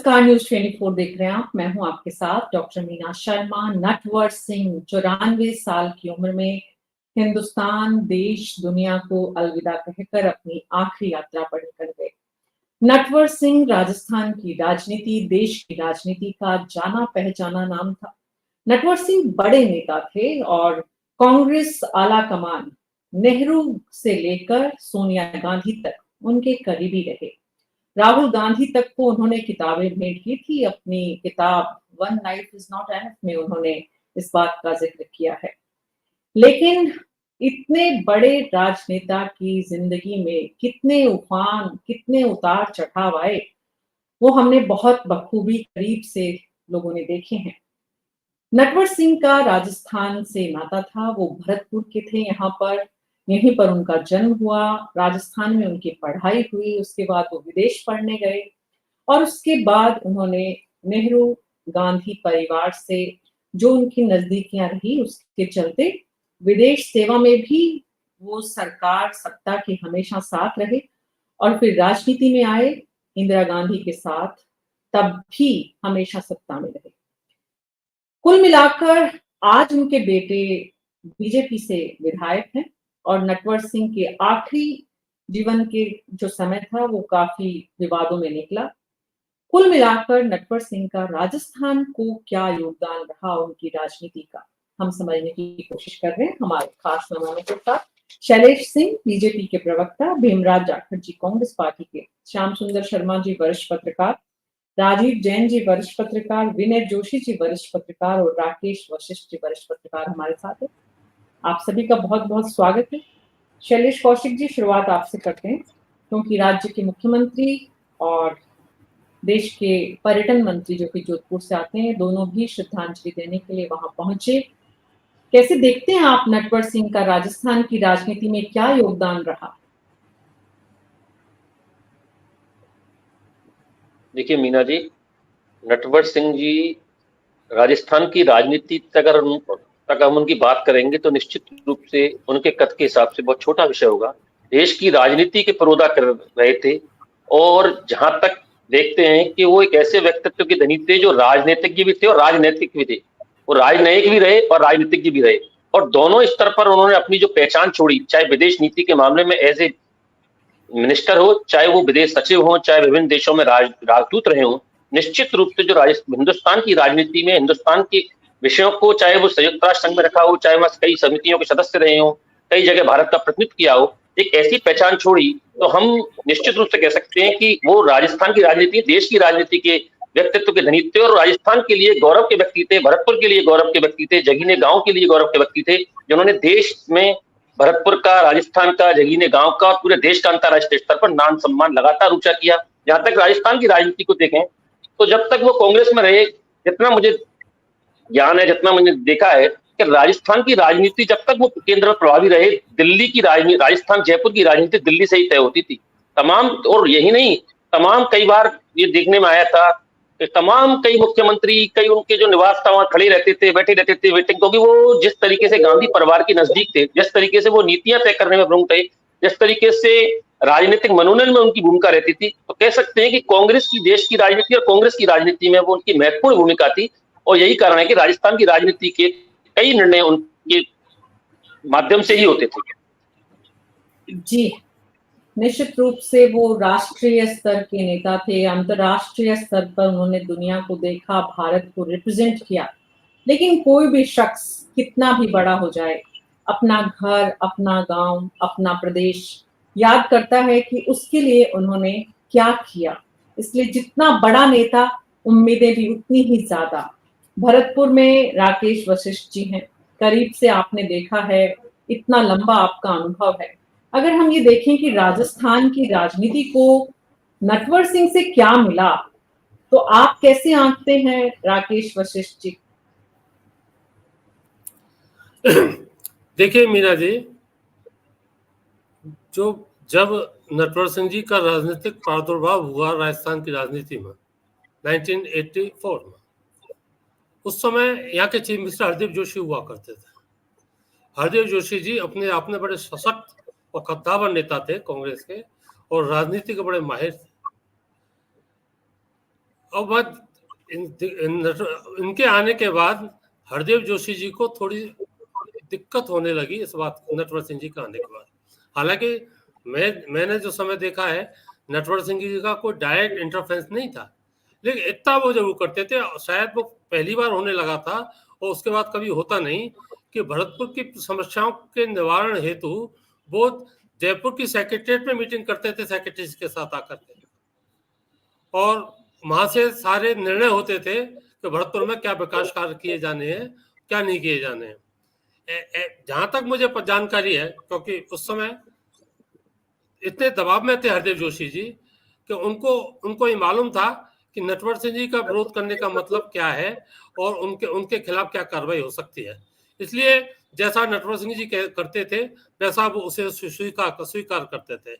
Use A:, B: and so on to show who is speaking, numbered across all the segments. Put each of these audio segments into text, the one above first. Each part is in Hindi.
A: नमस्कार, न्यूज 24 देख रहे हैं आप। मैं हूं आपके साथ डॉक्टर मीना शर्मा। नटवर सिंह 94 साल की उम्र में हिंदुस्तान, देश, दुनिया को अलविदा कहकर अपनी आखिरी यात्रा पर निकल गए। नटवर सिंह राजस्थान की राजनीति, देश की राजनीति का जाना पहचाना नाम था। नटवर सिंह बड़े नेता थे और कांग्रेस आला कमान, नेहरू से लेकर सोनिया गांधी तक उनके करीबी रहे। राहुल गांधी तक को उन्होंने किताबें भेंट की थी। अपनी किताब one life is not enough में उन्होंने इस बात का जिक्र किया है। लेकिन इतने बड़े राजनेता की जिंदगी में कितने उफान, कितने उतार चढ़ाव आए, वो हमने बहुत बखूबी करीब से लोगों ने देखे हैं। नटवर सिंह का राजस्थान से नाता था। वो भरतपुर के थे। यहाँ पर यहीं पर उनका जन्म हुआ। राजस्थान में उनकी पढ़ाई हुई। उसके बाद वो विदेश पढ़ने गए और उसके बाद उन्होंने नेहरू गांधी परिवार से जो उनकी नजदीकियां रही, उसके चलते विदेश सेवा में भी वो सरकार सत्ता के हमेशा साथ रहे और फिर राजनीति में आए इंदिरा गांधी के साथ, तब भी हमेशा सत्ता में रहे। कुल मिलाकर आज उनके बेटे बीजेपी से विधायक हैं और नटवर सिंह के आखिरी जीवन के जो समय था वो काफी विवादों में निकला। कुल मिलाकर नटवर सिंह का राजस्थान को क्या योगदान रहा उनकी राजनीति का, हम समझने की कोशिश कर रहे हैं हमारे खास मेहमानों के साथ। शैलेश सिंह बीजेपी के प्रवक्ता, भीमराज जाखड़ जी कांग्रेस पार्टी के, श्याम सुंदर शर्मा जी वरिष्ठ पत्रकार, राजीव जैन जी वरिष्ठ पत्रकार, विनय जोशी जी वरिष्ठ पत्रकार और राकेश वशिष्ठ जी वरिष्ठ पत्रकार हमारे साथ है। आप सभी का बहुत बहुत स्वागत है। शैलेश कौशिक जी, शुरुआत आपसे करते हैं क्योंकि राज्य के मुख्यमंत्री और देश के पर्यटन मंत्री जो कि जोधपुर से आते हैं, दोनों भी श्रद्धांजलि देने के लिए वहां पहुंचे। कैसे देखते हैं आप नटवर सिंह का राजस्थान की राजनीति में क्या योगदान रहा?
B: देखिए मीना जी, नटवर सिंह जी राजस्थान की राजनीति तक हम उनकी बात करेंगे तो निश्चित रूप से उनके कद के हिसाब से बहुत छोटा विषय होगा। देश की राजनीति के परोधा कर रहे थे और जहां तक देखते हैं कि वो एक ऐसे व्यक्तित्व के धनी थे जो राजनीतिज्ञ भी थे और राजनीतिक भी थे। वो राजनयिक भी रहे और राजनीतिज्ञ भी रहे और दोनों स्तर पर उन्होंने अपनी जो पहचान छोड़ी, चाहे विदेश नीति के मामले में एज ए मिनिस्टर हो, चाहे वो विदेश सचिव हो, चाहे विभिन्न देशों में राजदूत रहे हो, निश्चित रूप से जो हिंदुस्तान की राजनीति में हिंदुस्तान के विषयों को, चाहे वो संयुक्त राष्ट्र संघ में रखा हो, चाहे वह कई समितियों के सदस्य रहे हो, कई जगह भारत का प्रतिनिधित्व किया हो, एक ऐसी पहचान छोड़ी तो हम निश्चित रूप से कह सकते हैं कि वो राजस्थान की राजनीति, देश की राजनीति के व्यक्तित्व के धनी थे और राजस्थान के लिए गौरव के व्यक्ति थे, भरतपुर के लिए गौरव के व्यक्ति थे, जगीने गांव के लिए गौरव के व्यक्ति थे, जिन्होंने देश में भरतपुर का, राजस्थान का, जगीने गांव का, पूरे देश का अंतर्राष्ट्रीय स्तर पर नाम सम्मान लगातार ऊंचा किया। जहां तक राजस्थान की राजनीति को देखें तो जब तक वो कांग्रेस में रहे, जितना मुझे ज्ञान है, जितना मैंने देखा है कि राजस्थान की राजनीति जब तक वो केंद्र में प्रभावी रहे, दिल्ली की राजनीति, राजस्थान जयपुर की राजनीति दिल्ली से ही तय होती थी तमाम। और यही नहीं, तमाम कई बार ये देखने में आया था कि तमाम कई मुख्यमंत्री, कई उनके जो निवास था वहां खड़े रहते थे, बैठे रहते थे वेटिंग, क्योंकि वो जिस तरीके से गांधी परिवार के नजदीक थे, जिस तरीके से वो नीतियां तय करने में प्रमुख थे, जिस तरीके से राजनीतिक मनोनयन में उनकी भूमिका रहती थी, तो कह सकते हैं कि कांग्रेस की देश की राजनीति और कांग्रेस की राजनीति में वो उनकी महत्वपूर्ण भूमिका थी। और यही कारण है कि राजस्थान की राजनीति के कई निर्णय उनके माध्यम से ही होते थे।
A: जी, निश्चित रूप से वो राष्ट्रीय स्तर के नेता थे। अंतर्राष्ट्रीय स्तर पर उन्होंने दुनिया को देखा, भारत को रिप्रेजेंट किया। लेकिन कोई भी शख्स कितना भी बड़ा हो जाए, अपना घर, अपना गांव, अपना प्रदेश याद करता है कि उसके लिए उन्होंने क्या किया। इसलिए जितना बड़ा नेता, उम्मीदें भी उतनी ही ज्यादा। भरतपुर में राकेश वशिष्ठ जी हैं, करीब से आपने देखा है, इतना लंबा आपका अनुभव है। अगर हम ये देखें कि राजस्थान की राजनीति को नटवर सिंह से क्या मिला, तो आप कैसे आंकते हैं राकेश वशिष्ठ जी?
C: देखिए मीना जी, जब नटवर सिंह जी का राजनीतिक प्रादुर्भाव हुआ राजस्थान की राजनीति में 1984 में, उस समय यहाँ के चीफ मिनिस्टर हरदीप जोशी हुआ करते थे। हरदीप जोशी जी अपने आप में बड़े सशक्त और कद्दावर नेता थे कांग्रेस के और राजनीति के बड़े माहिर थे। और बाद इनके आने के बाद हरदेव जोशी जी को थोड़ी दिक्कत होने लगी इस बात, नटवर सिंह जी के आने के बाद। हालांकि मैंने जो समय देखा है, नटवर सिंह जी का कोई डायरेक्ट इंटरफेरेंस नहीं था, लेकिन इतना वो जरूर करते थे, शायद वो पहली बार होने लगा था और उसके बाद कभी होता नहीं, कि भरतपुर की समस्याओं के निवारण हेतु वो जयपुर की सेक्रेटरीट में मीटिंग करते थे सेक्रेटरी के साथ आकर के, और वहां से सारे निर्णय होते थे कि भरतपुर में क्या विकास कार्य किए जाने हैं, क्या नहीं किए जाने हैं। जहां तक मुझे जानकारी है, क्योंकि उस समय इतने दबाव में थे हरदेव जोशी जी कि उनको ये मालूम था कि नटवर सिंह जी का विरोध करने का मतलब क्या है और उनके खिलाफ क्या कार्रवाई हो सकती है। इसलिए जैसा नटवर सिंह जी करते थे वैसा वो उसे स्वीकार करते थे।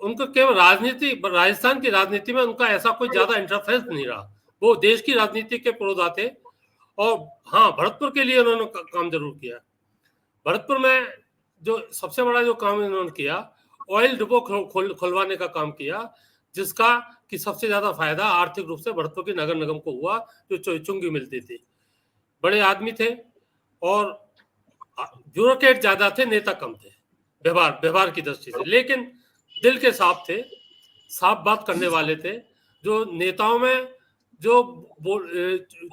C: उनको केवल राजस्थान की राजनीति में उनका ऐसा कोई ज्यादा इंटरफेरेंस नहीं रहा, वो देश की राजनीति के पुरोधा थे। और हाँ, भरतपुर के लिए उन्होंने काम जरूर किया। भरतपुर में जो सबसे बड़ा जो काम इन्होंने किया, ऑयल डिपो खुलवाने का काम किया, जिसका कि सबसे ज्यादा फायदा आर्थिक रूप से भरतपुर की नगर निगम को हुआ, जो चुंगी मिलती थी। बड़े आदमी थे और ब्यूरोक्रेट ज्यादा थे, नेता कम थे व्यवहार की दृष्टि से, लेकिन दिल के साफ थे, साफ बात करने वाले थे। जो नेताओं में जो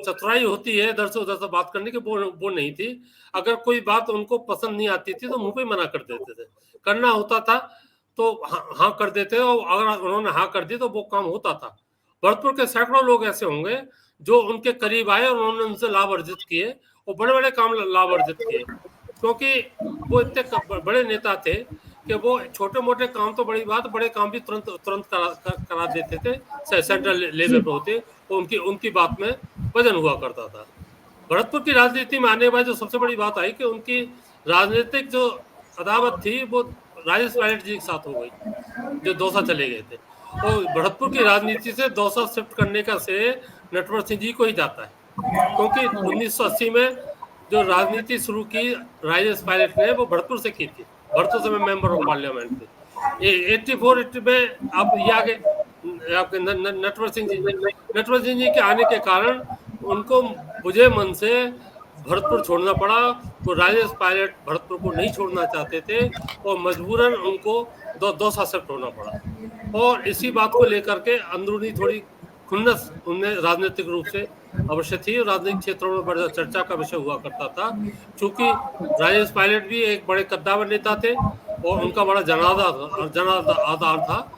C: चतुराई होती है इधर से उधर से बात करने की, वो नहीं थी। अगर कोई बात उनको पसंद नहीं आती थी तो मुंह पे मना कर देते थे, करना होता था तो हाँ कर देते, और अगर उन्होंने हाँ कर दी तो वो काम होता था। भरतपुर के सैकड़ों लोग ऐसे होंगे जो उनके करीब आए और उन्होंने उनसे लाभ अर्जित किए, और बड़े बड़े काम लाभ अर्जित किए, क्योंकि वो इतने बड़े नेता थे कि वो छोटे मोटे काम तो बड़ी बात, बड़े काम भी तुरंत करा देते थे, सेंट्रल लेवल पे होते, उनकी बात में वजन हुआ करता था। भरतपुर की राजनीति में आने के बाद जो सबसे बड़ी बात आई कि उनकी राजनीतिक जो अदावत थी वो राजेश पायलट जी के साथ हो गई, जो दौसा चले गए थे। और भरतपुर की राजनीति से दौसा शिफ्ट करने का श्रेय नटवर सिंह जी को ही जाता है, क्योंकि 1980 में जो राजनीति शुरू की राजेश पायलट ने, वो भरतपुर से की थी। भरतपुर से मेंबर ऑफ पार्लियामेंट थे। 84 में आप ये आगे आपके नटवर सिंह जी के आने के कारण उनको बुझे मन से भरतपुर छोड़ना पड़ा। वो राजेश पायलट भरतपुर को नहीं छोड़ना चाहते थे और मजबूरन उनको दौसा शिफ्ट होना पड़ा। और इसी बात को लेकर के अंदरूनी थोड़ी खुन्नस उनमें राजनीतिक रूप से अवश्य थी, राजनीतिक क्षेत्रों में बड़ा चर्चा का विषय हुआ करता था, क्योंकि राजेश पायलट भी एक बड़े कद्दावर नेता थे और उनका बड़ा जनाधार था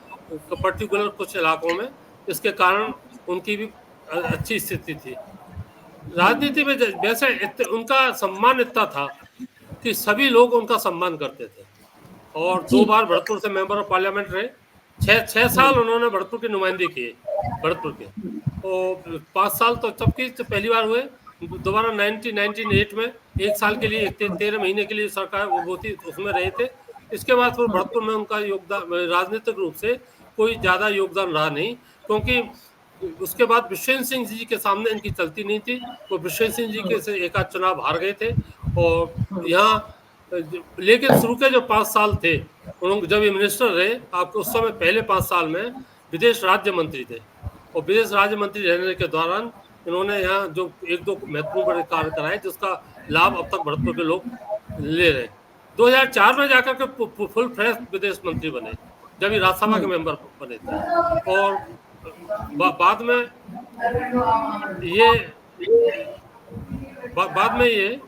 C: पर्टिकुलर कुछ इलाकों में। इसके कारण उनकी भी अच्छी स्थिति थी राजनीति में। वैसे उनका सम्मान इतना था कि सभी लोग उनका सम्मान करते थे, और 2 बार भरतपुर से मेंबर ऑफ पार्लियामेंट रहे। 6 साल उन्होंने भरतपुर की नुमाइंदगी की, भरतपुर के, और 5 साल तो तब की पहली बार हुए। दोबारा 1908 में 1 साल के लिए 13 महीने के लिए सरकार वो थी, उसमें रहे थे। इसके बाद फिर भरतपुर में उनका योगदान राजनीतिक रूप से कोई ज्यादा योगदान रहा नहीं, क्योंकि उसके बाद विश्वेंद्र सिंह जी के सामने इनकी चलती नहीं थी। वो विश्वेंद्र सिंह जी के से एक आध चुनाव हार गए थे। और यहाँ लेकिन शुरू के जो 5 साल थे, उन्होंने जब ये मिनिस्टर रहे, आपको उस समय पहले 5 साल में विदेश राज्य मंत्री थे, और विदेश राज्य मंत्री रहने के दौरान इन्होंने यहाँ जो 1-2 महत्वपूर्ण बड़े कार्य कराए, जिसका लाभ अब तक भरतपुर के लोग ले रहे। 2004 में जाकर के फुल फ्रेश विदेश मंत्री बने, जब ये राज्यसभा के मेंबर बने थे। और बाद में ये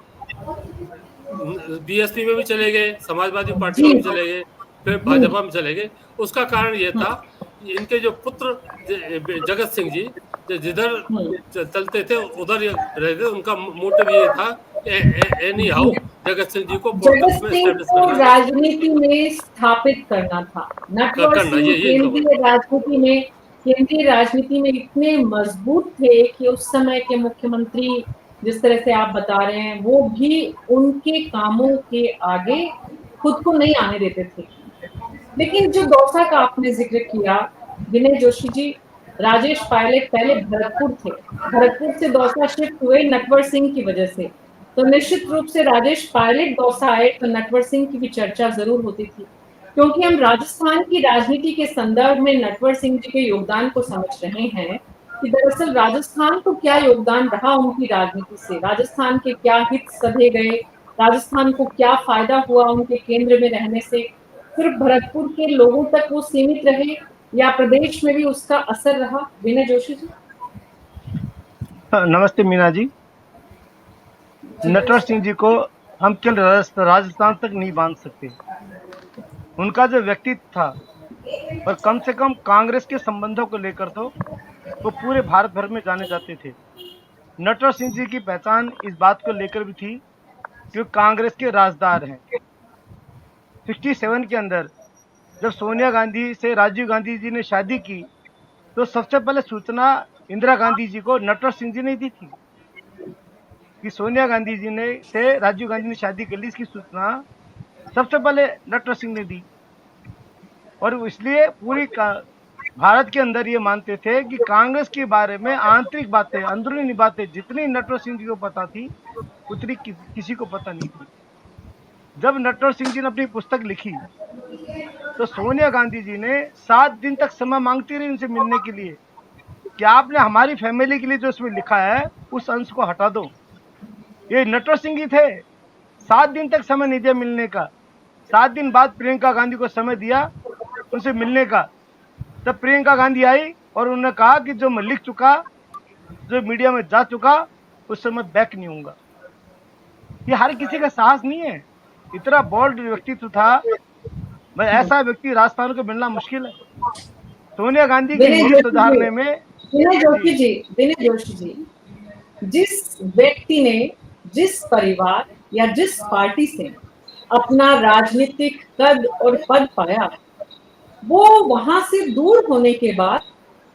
C: बीएसपी में भी चले गए, समाजवादी पार्टी में भी चले गए, फिर भाजपा में चले गए। उसका कारण ये था, इनके जो पुत्र जगत सिंह जी जिधर चलते थे उधर रहते, उनका मोटिव ये था एनी हाउ जगत सिंह जी को
A: राजनीति में स्थापित करना था। नटवर सिंह केंद्रीय राजनीति में इतने मजबूत थे कि उस समय के मुख्यमंत्री, जिस तरह से आप बता रहे हैं, वो भी उनके कामों के आगे खुद को नहीं आने देते थे। लेकिन जो दौसा का आपने जिक्र किया, विनय जोशी जी, राजेश पायलट पहले भरतपुर थे, भरतपुर से दौसा शिफ्ट हुए नटवर सिंह की वजह से, तो निश्चित रूप से राजेश पायलट दौसा आए तो नटवर सिंह की भी चर्चा जरूर होती थी, क्योंकि हम राजस्थान की राजनीति के संदर्भ में नटवर सिंह जी के योगदान को समझ रहे हैं। कि दरअसल राजस्थान को क्या योगदान रहा उनकी राजनीति से, राजस्थान के क्या हित सधे गए, राजस्थान को क्या फायदा हुआ उनके केंद्र में रहने से, सिर्फ भरतपुर के लोगों तक वो सीमित रहे या प्रदेश में भी उसका असर रहा? विनय जोशी जी।
D: नमस्ते मीना जी। नटवर सिंह जी को हम केवल राजस्थान तक नहीं बांध सकते। उनका जो व्यक्तित्व था और कम से कम कांग्रेस के संबंधों को लेकर तो वो पूरे भारत भर में जाने जाते थे। नटवर सिंह जी की पहचान इस बात को लेकर भी थी कि वो कांग्रेस के राजदार हैं। 67 के अंदर जब सोनिया गांधी से राजीव गांधी जी ने शादी की तो सबसे पहले सूचना इंदिरा गांधी जी को नटवर सिंह जी ने दी थी कि सोनिया गांधी जी ने से राजीव गांधी ने शादी कर ली। इसकी सूचना सबसे पहले नटवर सिंह ने दी और इसलिए पूरी भारत के अंदर ये मानते थे कि कांग्रेस के बारे में आंतरिक बातें, अंदरूनी बातें जितनी नटवर सिंह जी को पता थी उतनी किसी को पता नहीं थी। जब नटवर सिंह जी ने अपनी पुस्तक लिखी तो सोनिया गांधी जी ने 7 दिन तक समय मांगती रही उनसे मिलने के लिए कि आपने हमारी फैमिली के लिए जो उसमें लिखा है उस अंश को हटा दो। ये नटवर सिंह जी थे, 7 दिन तक समय नहीं दिया मिलने का। 7 दिन बाद प्रियंका गांधी को समय दिया उनसे मिलने का। तब प्रियंका गांधी आई और उन्होंने कहा कि जो मैं लिख चुका, जो मीडिया में जा चुका, उससे मैं बैक नहीं होऊंगा। ये हर किसी का साहस नहीं है। इतना बोल्ड व्यक्तित्व था, मैं ऐसा व्यक्ति राजस्थान को मिलना मुश्किल है। सोनिया गांधी की नीयत सुधारने में
A: विनय जोशी जी, जिस व्यक्ति ने जिस परिवार या जिस पार्टी से अपना राजनीतिक कद और पद पाया, वो वहां से दूर होने के बाद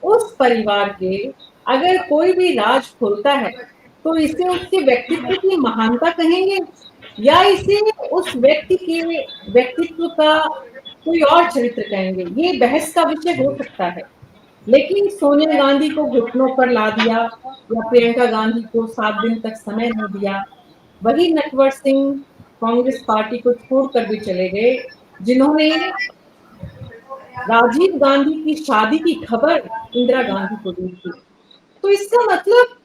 A: उस परिवार के अगर कोई भी राज खोलता है तो इसे उसके व्यक्तित्व की महानता कहेंगे या इसे उस व्यक्ति के व्यक्तित्व का कोई और चरित्र कहेंगे? ये बहस का विषय हो सकता है। लेकिन सोनिया गांधी को घुटनों पर ला दिया या प्रियंका गांधी को 7 दिन तक समय नहीं दिया। वही नटवर सिंह कांग्रेस पार्टी को छोड़कर भी चले गए, जिन्होंने राजीव गांधी की शादी की खबर इंदिरा गांधी को दी थी। तो इसका मतलब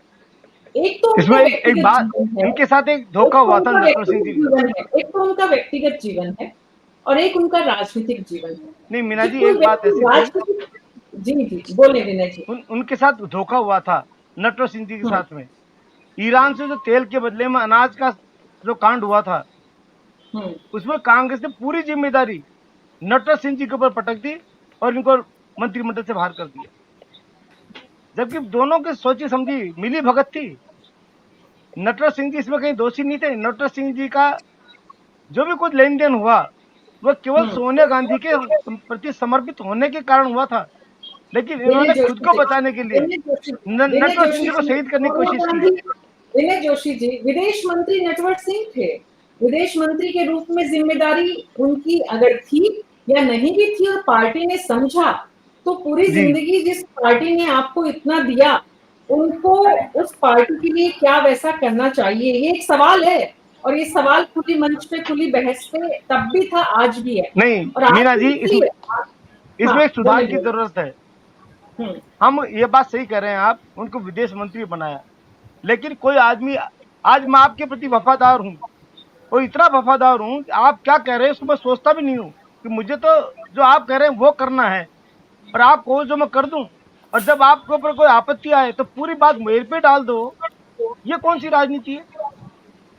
A: एक तो
D: इसमें एक बात, इनके साथ एक धोखा हुआ था नटवर सिंह जी।
A: एक तो उनका व्यक्तिगत जीवन है और एक उनका राजनीतिक जीवन है।
D: नहीं मीना जी, एक बात ऐसी
A: जी बोले विनय जी।
D: उनके साथ धोखा हुआ था नटवर सिंह जी के साथ में। ईरान से जो तेल के बदले में अनाज का जो कांड हुआ था उसमें कांग्रेस ने पूरी जिम्मेदारी नटवर सिंह जी के ऊपर पटक दी और इनको मंत्रिमंडल से बाहर कर दिया, जबकि दोनों की सोची समझी मिली भगत थी। नटवर सिंह जी इसमें कहीं दोषी नहीं थे। नटवर सिंह जी का जो भी कुछ लेन देन हुआ वह केवल सोनिया गांधी के प्रति समर्पित होने के कारण हुआ था, लेकिन इन्होंने खुद को बचाने के लिए नटवर सिंह जी को शहीद करने की कोशिश की।
A: विनय जोशी जी विदेश मंत्री नटवर सिंह थे। विदेश मंत्री के रूप में जिम्मेदारी उनकी अगर थी या नहीं भी थी और पार्टी ने समझा तो पूरी जिंदगी जिस पार्टी ने आपको इतना दिया उनको उस पार्टी के लिए क्या वैसा करना चाहिए, ये एक सवाल है। और ये सवाल खुली मंच पे खुली बहस पे तब भी था, आज भी है।
D: नहीं मीना जी, इसमें एक सुधार की जरूरत है। हम ये बात सही कह रहे हैं, आप उनको विदेश मंत्री बनाया, लेकिन कोई आदमी, आज मैं आपके प्रति वफादार हूँ और इतना वफादार हूँ, आप क्या कह रहे हैं उसको मैं सोचता भी नहीं हूँ कि मुझे तो जो आप कह रहे हैं वो करना है और आप कहो जो मैं कर दूं, और जब आपके ऊपर कोई आपत्ति आए तो पूरी बात मेरे पे डाल दो। ये कौन सी राजनीति है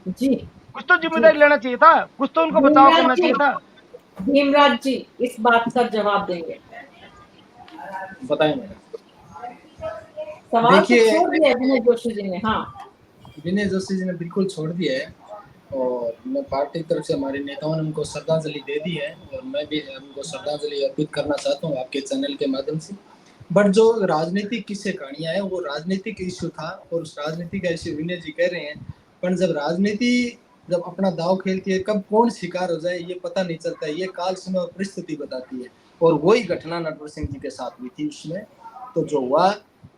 A: जी? कुछ
D: तो जिम्मेदारी लेना चाहिए था, कुछ तो उनको बचाव करना चाहिए था।
A: भीमराज जी इस बात का जवाब देंगे,
E: बताएंगे।
A: सवाल तो छोड़ दिया विनय जोशी जी ने। हाँ,
E: विनय जोशी जी ने बिल्कुल छोड़ दिया है और मैं पार्टी की तरफ से हमारे नेताओं ने उनको श्रद्धांजलि दे दी है और मैं भी उनको श्रद्धांजलि अर्पित करना चाहता हूँ आपके चैनल के माध्यम से। बट जो राजनीतिक किस्से कहानियां है वो राजनीतिक इश्यू था और उस राजनीति का इश्यू विनय जी कह रहे हैं, पर जब राजनीति जब अपना दाव खेलती है कब कौन शिकार हो जाए ये पता नहीं चलता है। ये काल समय और परिस्थिति बताती है और वही घटना नटवर सिंह जी के साथ हुई थी उसमें। तो जो हुआ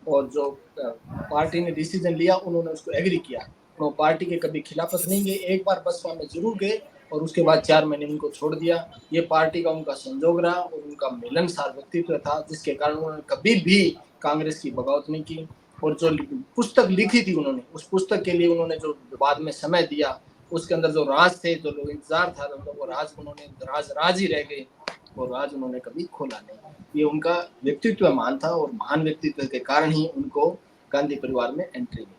E: और जो पार्टी ने डिसीजन लिया उन्होंने उसको एग्री किया। वो पार्टी के कभी खिलाफत नहीं गए, एक बार बसपा में जरूर गए और उसके बाद 4 महीने उनको छोड़ दिया। ये पार्टी का उनका संजोग रहा और उनका मिलनसार व्यक्तित्व था जिसके कारण उन्होंने कभी भी कांग्रेस की बगावत नहीं की। और जो पुस्तक लिखी थी उन्होंने, उस पुस्तक के लिए उन्होंने जो बाद में समय दिया, उसके अंदर जो राज थे, जो लोग इंतजार था, वो राज उन्होंने राज ही रह गए, और राज उन्होंने कभी खोला नहीं। ये उनका व्यक्तित्व महान था, और महान व्यक्तित्व के कारण ही उनको गांधी परिवार में एंट्री मिली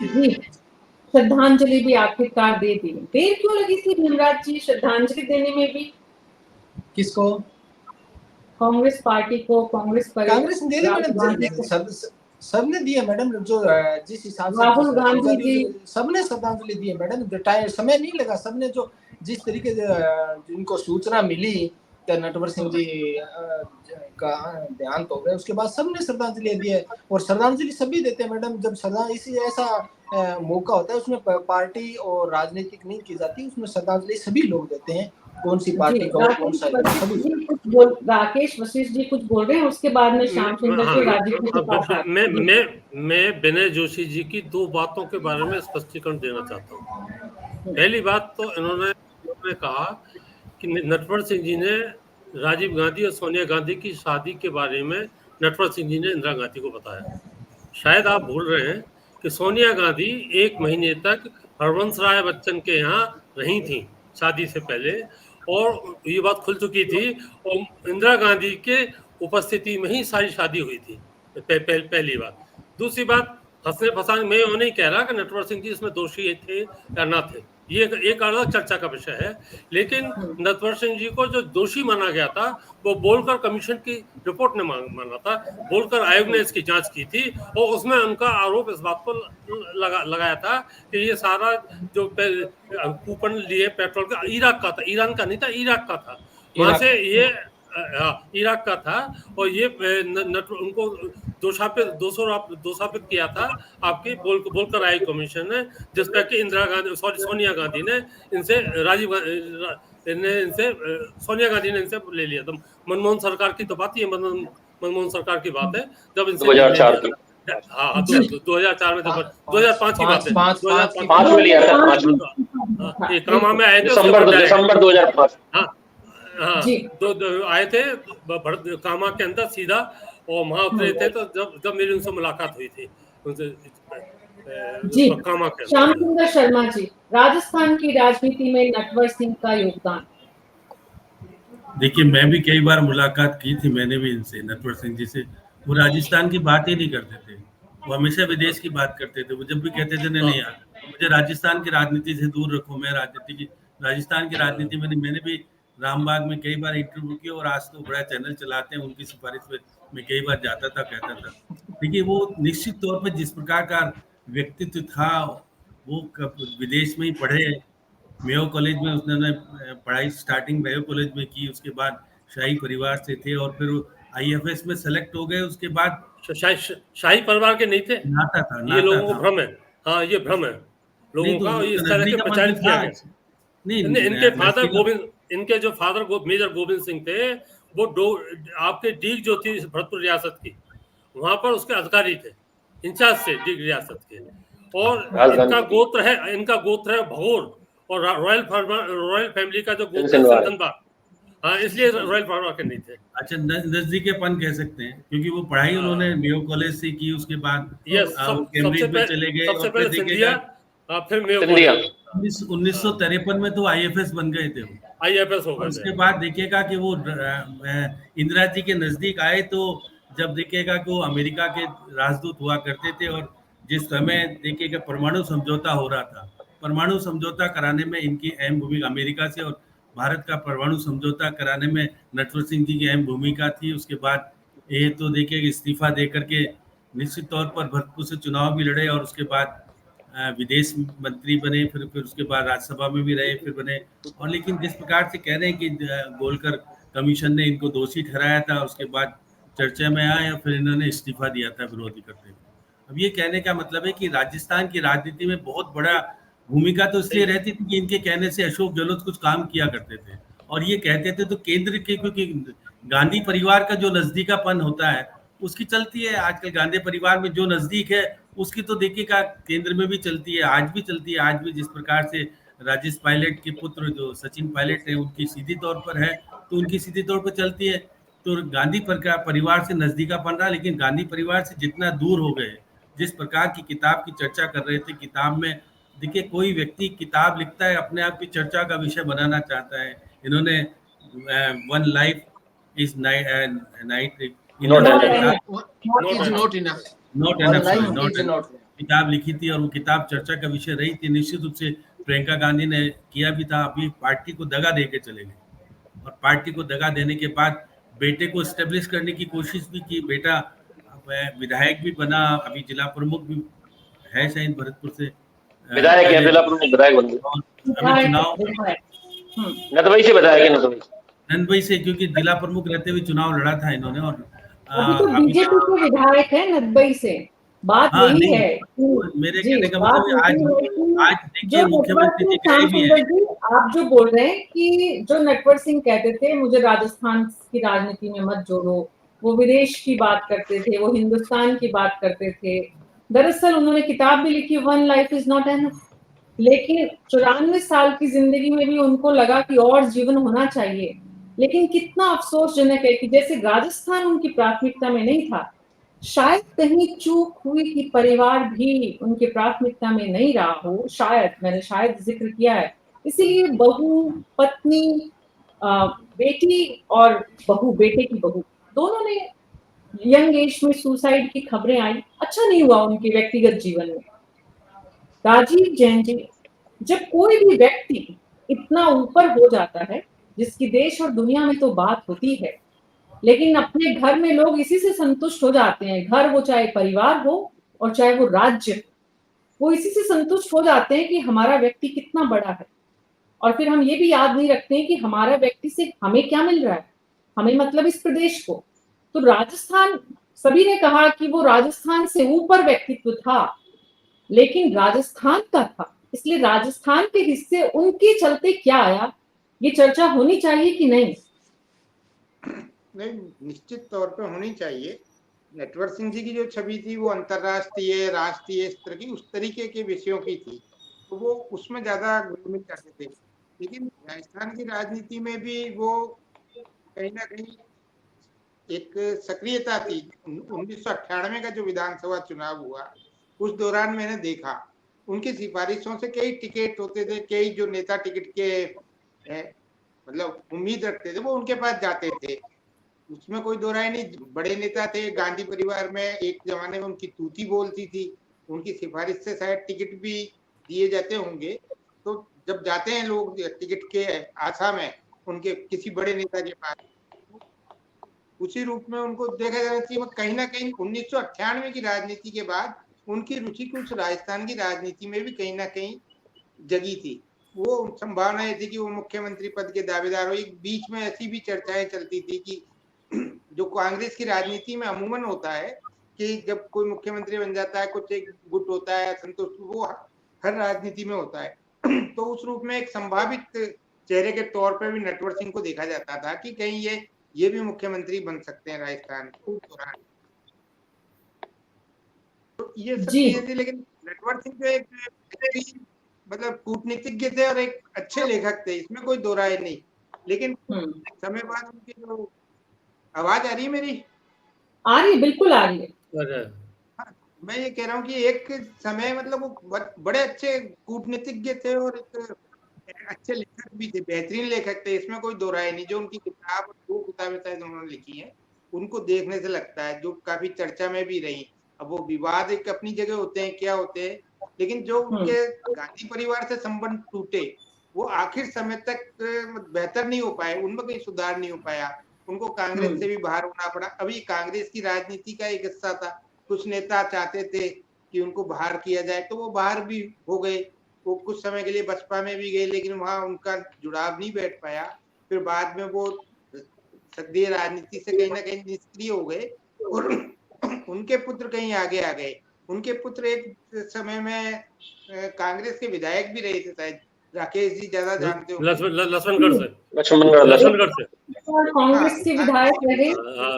A: जी, श्रद्धांजलि भी आखिरकार दे दी। देर क्यों लगी थी भीमराव जी श्रद्धांजलि देने में भी?
E: किसको?
A: कांग्रेस पार्टी को, कांग्रेस
E: ने दे दी मैडम, सबने दिए मैडम, जो जिस हिसाब से
A: राहुल गांधी जी,
E: सबने श्रद्धांजलि दी है मैडम। समय नहीं लगा, सबने जो जिस तरीके से जिनको सूचना मिली कि नटवर सिंह जी का देहांत हो गया, उसके बाद सबने श्रद्धांजलि दी है। और श्रद्धांजलि सभी देते हैं मैडम। जब इसी ऐसा मौका होता है, उसमें पार्टी और राजनीतिक नहीं की जाती, उसमें श्रद्धांजलि सभी लोग देते हैं, कौन सी पार्टी का, कौन सा
A: राकेश वशिष्ठ जी कुछ बोल रहे हैं, उसके बाद में श्याम सुंदर जी राजीव के पास आते हैं।
C: मैं विनय जोशी जी की दो बातों के बारे में स्पष्टीकरण देना चाहता हूँ। पहली बात तो इन्होंने कहा कि नटवर सिंह जी ने राजीव गांधी और सोनिया गांधी की शादी के बारे में नटवर सिंह जी ने इंदिरा गांधी को बताया। शायद आप भूल रहे हैं कि सोनिया गांधी 1 महीने तक हरवंश राय बच्चन के यहाँ रही थी शादी से पहले, और ये बात खुल चुकी थी, और इंदिरा गांधी के उपस्थिति में ही सारी शादी हुई थी। पहली बात। दूसरी बात, फंसने फंसाने, मैं वो नहीं कह रहा कि नटवर सिंह जी इसमें दोषी थे या ना थे, ये एक अलग चर्चा का विषय है। लेकिन नटवर सिंह जी को जो दोषी माना गया था, वो बोलकर कमीशन की रिपोर्ट ने माना था, बोलकर आयोग ने इसकी जांच की थी, और उसमें उनका आरोप इस बात को लगाया था कि ये सारा जो कूपन लिए पेट्रोल का इराक का था, ईरान का नहीं था, इराक का था, वहां से ये इराक का था, और ये उनको दोषारोपित किया था आपकी बोलकर आई कमीशन ने, जिस पर कि सोनिया गांधी ने इनसे सोनिया गांधी ने इनसे ले लिया था। मनमोहन सरकार की तो बात ही है, मनमोहन सरकार की बात है, जब इनसे
B: 2004 की,
C: हाँ 2004 में, 2005 की बात है,
B: 2005 में लिया था, 5 में
C: कामा में आए थे,
B: दिसंबर 2005,
C: हाँ आए थे कामा के अंदर सीधा, और वहां उतरे थे, तो जब मेरी उनसे मुलाकात हुई थी उनसे
A: जी।
C: कामा के।
A: श्याम सुंदर शर्मा जी, राजस्थान की राजनीति में नटवर सिंह का योगदान।
F: देखिए, मैं भी कई बार मुलाकात की थी, मैंने भी इनसे, नटवर सिंह जी से। वो राजस्थान की बात ही नहीं करते थे, वो हमेशा विदेश की बात करते थे। वो जब भी कहते थे नहीं यार, मुझे राजस्थान की राजनीति से दूर रखो, मैं राजस्थान की राजनीति में नहीं। मैंने भी रामबाग में कई बार इंटरव्यू किया, और आज तो बड़ा चैनल चलाते हैं, उनकी सिफारिश पे मैं कई बार जाता था, कहता था। देखिए, वो निश्चित तौर पर जिस प्रकार का व्यक्तित्व था, वो विदेश में ही पढ़े, मेयो कॉलेज में उसने पढ़ाई स्टार्टिंग मेयो कॉलेज में की, उसके बाद शाही परिवार से थे, और फिर आईएफएस में सेलेक्ट हो गए। उसके बाद
C: शाही परिवार के नहीं थे,
F: नाता था,
C: ये लोगों को भ्रम है। हाँ, ये भ्रम है लोगों का, इस तरह के प्रचारित किया गया। नहीं, इनके फादर गोविंद, इनके जो फादर मेजर गोविंद सिंह थे, वो आपके डीग जो थी भरतपुर रियासत की, वहां पर उसके अधिकारी थे, इंचार्ज थे डीग रियासत के। और इनका गोत्र है भगोर, और रॉयल फैमिली का जो गोत्र है सिंधनबाग, हाँ, इसलिए रॉयल परिवार के नहीं थे।
F: अच्छा, नजदीकेपन कह सकते हैं, क्योंकि वो पढ़ाई उन्होंने मेयो कॉलेज से की, उसके बाद कैम्ब्रिज में चले गए,
C: सबसे पहले सिंधिया, फिर मेयो।
F: 1953 में तो आईएफएस बन गए थे, वो
C: आईएफएस हो गए।
F: उसके बाद देखिएगा कि वो इंदिरा जी के नजदीक आए, तो जब देखिएगा कि वो अमेरिका के राजदूत हुआ करते थे, और जिस समय देखिएगा परमाणु समझौता हो रहा था, परमाणु समझौता कराने में इनकी अहम भूमिका, अमेरिका से और भारत का परमाणु समझौता कराने में नटवर सिंह जी की अहम भूमिका थी। उसके बाद ये तो देखिए इस्तीफा दे करके निश्चित तौर पर भरतपुर से चुनाव भी लड़े, और उसके बाद विदेश मंत्री बने, फिर उसके बाद राज्यसभा में भी रहे, फिर बने। और लेकिन जिस प्रकार से कह रहे हैं कि गोलकर कमीशन ने इनको दोषी ठहराया था, उसके बाद चर्चा में आया, फिर इन्होंने इस्तीफा दिया था विरोधी करते हुए। अब ये कहने का मतलब है कि राजस्थान की राजनीति में बहुत बड़ा भूमिका तो इसलिए रहती थी कि इनके कहने से अशोक गहलोत कुछ काम किया करते थे, और ये कहते थे तो केंद्र के, क्योंकि गांधी परिवार का जो नजदीकापन होता है उसकी चलती है। आजकल गांधी परिवार में जो नजदीक है उसकी तो देखिएगा केंद्र में भी चलती है, आज भी चलती है। आज भी जिस प्रकार से राजेश पायलट के पुत्र जो सचिन पायलट है, उनकी सीधी तौर पर है, तो उनकी सीधी तौर पर चलती है। तो गांधी परिवार से नजदीकापन रहा, लेकिन गांधी परिवार से जितना दूर हो गए, जिस प्रकार की किताब की चर्चा कर रहे थे, किताब में देखिए कोई व्यक्ति किताब लिखता है अपने आप की चर्चा का विषय बनाना चाहता है। इन्होंने one life is night
B: Not
A: Not
B: enough.
A: enough.
E: What is not enough?
F: Not
E: One
F: enough,
E: life
F: sorry, not
E: is not enough.
F: किताब लिखी थी और वो किताब चर्चा का विषय रही थी। निश्चित रूप से प्रियंका गांधी ने किया भी था, अभी पार्टी को दगा दे के चले गए और पार्टी को दगा देने के बाद बेटे को एस्टेब्लिश करने की कोशिश भी की। बेटा विधायक भी बना, अभी जिला प्रमुख भी है शायद भरतपुर से,
B: विधायक है, जिला प्रमुख विधायक बन गए।
F: और अभी चुनाव
A: विधायक।
B: नदवाई से विधायक है, नदवाई।
F: नंदभाई से, क्योंकि जिला प्रमुख रहते हुए चुनाव लड़ा था इन्होंने। और
A: अभी तो
F: अभी
A: बीजेपी के विधायक है नदबई से। बात
F: हाँ,
A: यही
F: नहीं,
A: है
F: मेरे
A: जी,
F: कहने का
A: बात
F: मतलब आज
A: यही है कि
F: आज देखिए
A: जो
F: मुख्यमंत्री जी
A: नटवर
F: गए
A: सिंह,
F: भी हैं।
A: श्याम सुंदर जी, आप जो बोल रहे हैं कि जो नटवर सिंह कहते थे मुझे राजस्थान की राजनीति में मत जोड़ो, वो विदेश की बात करते थे, वो हिंदुस्तान की बात करते थे। दरअसल उन्होंने किताब भी लिखी, one life is not enough, लेकिन 94 साल की जिंदगी में भी उनको लगा कि और जीवन होना चाहिए। लेकिन कितना अफसोसजनक है कि जैसे राजस्थान उनकी प्राथमिकता में नहीं था, शायद कहीं चूक हुई कि परिवार भी उनकी प्राथमिकता में नहीं रहा हो। शायद, मैंने शायद जिक्र किया है, इसीलिए बहू, पत्नी, बेटी और बहू, बेटे की बहू, दोनों ने यंग एज में सुसाइड की खबरें आई। अच्छा नहीं हुआ उनके व्यक्तिगत जीवन में। राजीव जैन जी, जब कोई भी व्यक्ति इतना ऊपर हो जाता है, जिसकी देश और दुनिया में तो बात होती है, लेकिन अपने घर में लोग इसी से संतुष्ट हो जाते हैं। घर, वो चाहे परिवार हो और चाहे वो राज्य, वो इसी से संतुष्ट हो जाते हैं कि हमारा व्यक्ति कितना बड़ा है। और फिर हम ये भी याद नहीं रखते हैं कि हमारा व्यक्ति से हमें क्या मिल रहा है, हमें मतलब इस प्रदेश को। तो राजस्थान, सभी ने कहा कि वो राजस्थान से ऊपर व्यक्तित्व था, लेकिन राजस्थान का था, इसलिए राजस्थान के हिस्से उनके चलते क्या आया, ये चर्चा होनी चाहिए कि नहीं?
G: नहीं, निश्चित तौर पे होनी चाहिए। नटवर सिंह जी की जो छवि थी वो अंतर्राष्ट्रीय, राष्ट्रीय स्तर की, उस तरीके के विषयों की थी, तो वो उसमें ज्यादा घुल-मिल जाते थे। लेकिन राजस्थान की राजनीति में भी वो कहीं ना कहीं एक सक्रियता थी। 1998 का जो विधानसभा चुनाव हुआ, उस दौरान मैंने देखा उनकी सिफारिशों से कई टिकट होते थे, कई जो नेता टिकट के मतलब उम्मीद रखते थे वो उनके पास जाते थे, उसमें कोई दो राय नहीं। बड़े नेता थे, गांधी परिवार में एक जमाने में उनकी तूती बोलती थी, उनकी सिफारिश से शायद टिकट भी दिए जाते होंगे। तो जब जाते हैं लोग टिकट के आशा में उनके किसी बड़े नेता के पास, उसी रूप में उनको देखा जाना चाहिए। कहीं ना कहीं 1998 की राजनीति के बाद उनकी रुचि कुछ राजस्थान की राजनीति में भी कहीं ना कहीं जगी थी। वो संभावना थी कि वो मुख्यमंत्री पद के दावेदार हो। एक बीच में ऐसी भी चर्चाएं चलती थी कि जो कांग्रेस की राजनीति में अमूमन होता है कि जब कोई मुख्यमंत्री बन जाता है, कुछ एक गुट होता है असंतोष, वो हर राजनीति में होता है। तो उस रूप में एक संभावित चेहरे के तौर पर भी नटवर सिंह को देखा जाता था कि कहीं ये भी मुख्यमंत्री बन सकते हैं राजस्थान के दौरान। तो ये सब चीजें थी। लेकिन नटवर सिंह जो एक मतलब कूटनीतिज्ञ थे और एक अच्छे लेखक थे, इसमें कोई दो राय नहीं। लेकिन समय बाद उनकी जो आवाज आ रही है मेरी? आ रही है,
A: बिल्कुल आ रही है।
G: मैं ये कह रहा हूँ कि एक समय मतलब वो बड़े अच्छे कूटनीतिज्ञ थे और एक अच्छे लेखक भी थे, बेहतरीन लेखक थे, इसमें कोई दो राय नहीं। जो उनकी किताब, 2 किताबें शायद उन्होंने लिखी हैं, उनको देखने से लगता है, जो काफी चर्चा में भी रही। अब वो विवाद एक अपनी जगह होते हैं, क्या होते हैं, लेकिन जो उनके गांधी परिवार से संबंध टूटे वो आखिर समय तक बेहतर नहीं हो पाए, उनमें कोई सुधार नहीं हो पाया। उनको कांग्रेस से भी बाहर होना पड़ा। अभी कांग्रेस की राजनीति का एक हिस्सा था, कुछ नेता चाहते थे कि उनको बाहर किया जाए, तो वो बाहर भी हो गए। वो कुछ समय के लिए बसपा में भी गए, लेकिन वहां उनका जुड़ाव नहीं बैठ पाया। फिर बाद में वो सक्रिय राजनीति से कहीं ना कहीं निष्क्रिय हो गए और उनके पुत्र कहीं आगे आ गए। उनके पुत्र एक समय में कांग्रेस के विधायक भी रहे थे शायद, राकेश जी ज्यादा जानते हो।
C: लक्ष्मणगढ़ से
A: कांग्रेस के विधायक रहे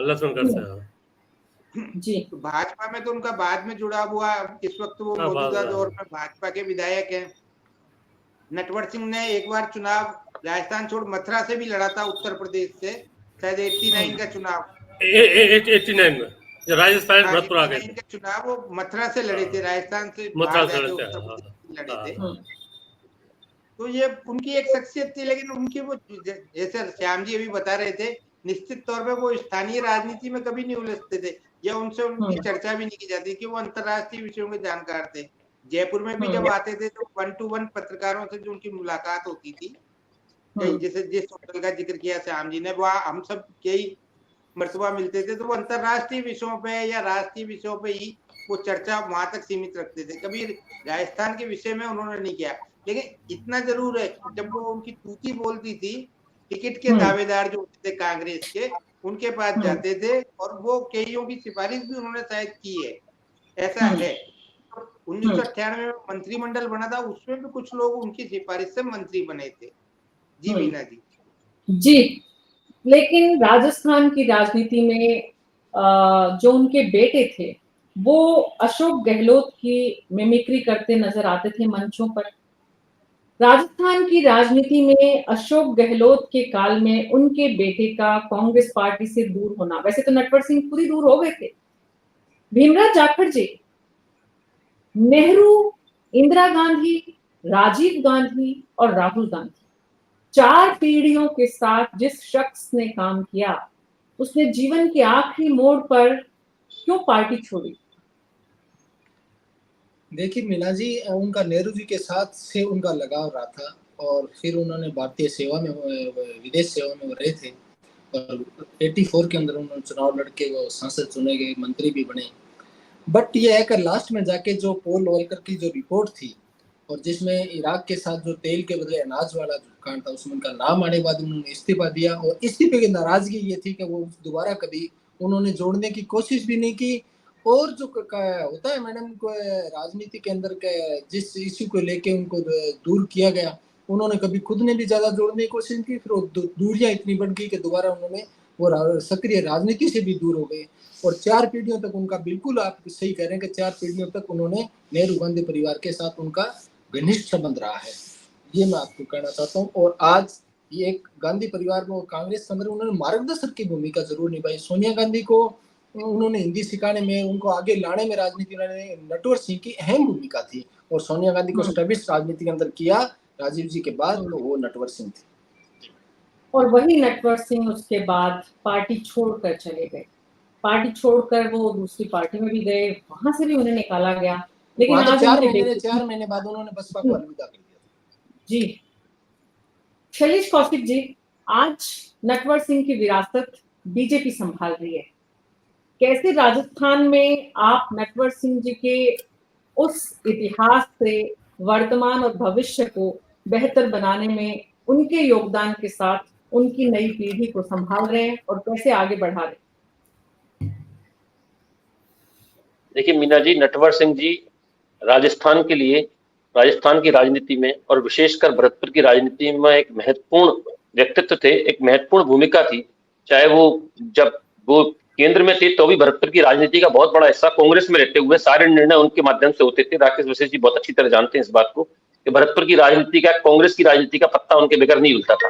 C: लक्ष्मणगढ़ से
A: जी।
G: तो भाजपा में तो उनका बाद में जुड़ाव हुआ। इस वक्त वो मौजूदा दौर में भाजपा के विधायक हैं। नटवर सिंह ने एक बार चुनाव राजस्थान छोड़ मथुरा से भी लड़ा था, उत्तर प्रदेश से, शायद 89 का चुनाव,
C: 89 में जो राजस्थान
G: हाँ,
C: भरतपुर आ गए
G: 89 का चुनाव वो मथुरा से लड़े थे, राजस्थान से
C: मथुरा
G: बाहर
C: से
G: जाके
C: लड़ते
G: उत्तर
C: हैं,
G: प्रदेश लड़े
C: हाँ।
G: थे। तो ये उनकी एक शख्सियत थी, लेकिन उनकी वो जैसे श्याम जी अभी बता रहे थे, निश्चित तौर पे वो स्थानीय राजनीति में कभी नहीं उलझते थे, या उनसे उनकी चर्चा भी नहीं की जाती कि वो अंतर्राष्ट्रीय विषयों के जानकार थे। जयपुर में भी जब आते थे तो 1-to-1 पत्रकारों से जो उनकी मुलाकात होती थी, जैसे जिस होटल का जिक्र किया श्याम जी ने, वहाँ हम सब कई मर्तबा मिलते थे, तो वो अंतर्राष्ट्रीय विषयों पे या राष्ट्रीय विषयों पे ही वो चर्चा वहां तक सीमित रखते थे, कभी राजस्थान के विषय में उन्होंने नहीं किया। लेकिन इतना जरूर है, जब वो उनकी तूती बोलती थी, टिकट के दावेदार जो होते थे कांग्रेस के, उनके पास जाते थे और वो कईयों की सिफारिश भी उन्होंने शायद की है, ऐसा है। 1998 में मंत्रिमंडल बना था, उसमें भी कुछ लोग उनकी सिफारिश से मंत्री बने थे। जी मीना जी।
A: जी, लेकिन राजस्थान की राजनीति में जो उनके बेटे थे वो अशोक गहलोत की मिमिक्री करते नजर आते थे मंचों पर। राजस्थान की राजनीति में अशोक गहलोत के काल में उनके बेटे का कांग्रेस पार्टी से दूर होना, वैसे तो नटवर सिंह खुद ही दूर हो गए थे, भीमराव जाखड़ जी, नेहरू, इंदिरा गांधी, राजीव गांधी और राहुल गांधी, 4 पीढ़ियों के साथ जिस शख्स ने काम किया, उसने जीवन के आखिरी मोड़ पर क्यों पार्टी छोड़ी?
E: देखिए मीना जी, उनका नेहरू जी के साथ से उनका लगाव रहा था, और फिर उन्होंने भारतीय सेवा में, विदेश सेवा में रहे थे, और 84 के अंदर उन्होंने चुनाव लड़के वो सांसद चुने गए, मंत्री भी बने। बट ये है कि लास्ट में जाके जो पॉल वॉलकर की जो रिपोर्ट थी, और जिसमें इराक के साथ जो तेल के बदले अनाज वाला जो कांड था, उसमें उनका नाम आने के बाद उन्होंने इस्तीफा दिया, और इस्तीफे की नाराजगी ये थी कि वो दोबारा कभी उन्होंने जोड़ने की कोशिश भी नहीं की। और जो होता है मैडम को राजनीति के अंदर के जिस इश्यू को लेके उनको दूर किया गया, उन्होंने कभी खुद ने भी ज्यादा जोड़ने की कोशिश की, फिर दूरियां इतनी बढ़ गई कि दोबारा उन्होंने वो सक्रिय राजनीति से भी दूर हो गए। और 4 पीढ़ियों तक उनका, बिल्कुल आप सही कह रहे हैं कि 4 पीढ़ियों तक उन्होंने नेहरू गांधी परिवार के साथ उनका घनिष्ठ संबंध रहा है, ये मैं आपको कहना चाहता हूँ। और आज ये एक गांधी परिवार में कांग्रेस के अंदर उन्होंने मार्गदर्शक की भूमिका जरूर निभाई। सोनिया गांधी को उन्होंने हिंदी सिखाने में, उनको आगे लाने में राजनीति में नटवर सिंह की अहम भूमिका थी, और सोनिया गांधी को स्टैब्लिश राजनीति के अंदर किया राजीव जी के बाद, तो वो नटवर सिंह थे।
A: और वही नटवर सिंह उसके बाद पार्टी छोड़कर चले गए, पार्टी छोड़कर वो दूसरी पार्टी में भी गए, वहां से भी उन्हें निकाला गया, लेकिन आज
E: 4 महीने बाद उन्होंने बसपा को अलविदा कर दिया।
A: जी, शैलेश कौशिक जी, आज नटवर सिंह की विरासत बीजेपी संभाल रही है, कैसे राजस्थान में आप नटवर सिंह जी के उस इतिहास से वर्तमान और भविष्य को बेहतर बनाने में उनके योगदान के साथ उनकी नई पीढ़ी को संभाल रहे हैं और कैसे आगे बढ़ा रहे हैं?
B: देखिए मीना जी, नटवर सिंह जी राजस्थान के लिए, राजस्थान की राजनीति में और विशेषकर भरतपुर की राजनीति में एक महत्वपूर्ण व्यक्तित्व थे, एक महत्वपूर्ण भूमिका थी। चाहे वो जब वो केंद्र में थे तो भी भरतपुर की राजनीति का बहुत बड़ा हिस्सा कांग्रेस में रहते हुए सारे निर्णय उनके माध्यम से होते थे। राकेश वशिष्ठ जी बहुत अच्छी तरह जानते हैं इस बात को कि भरतपुर की राजनीति का, कांग्रेस की राजनीति का पत्ता उनके बगैर नहीं हिलता था।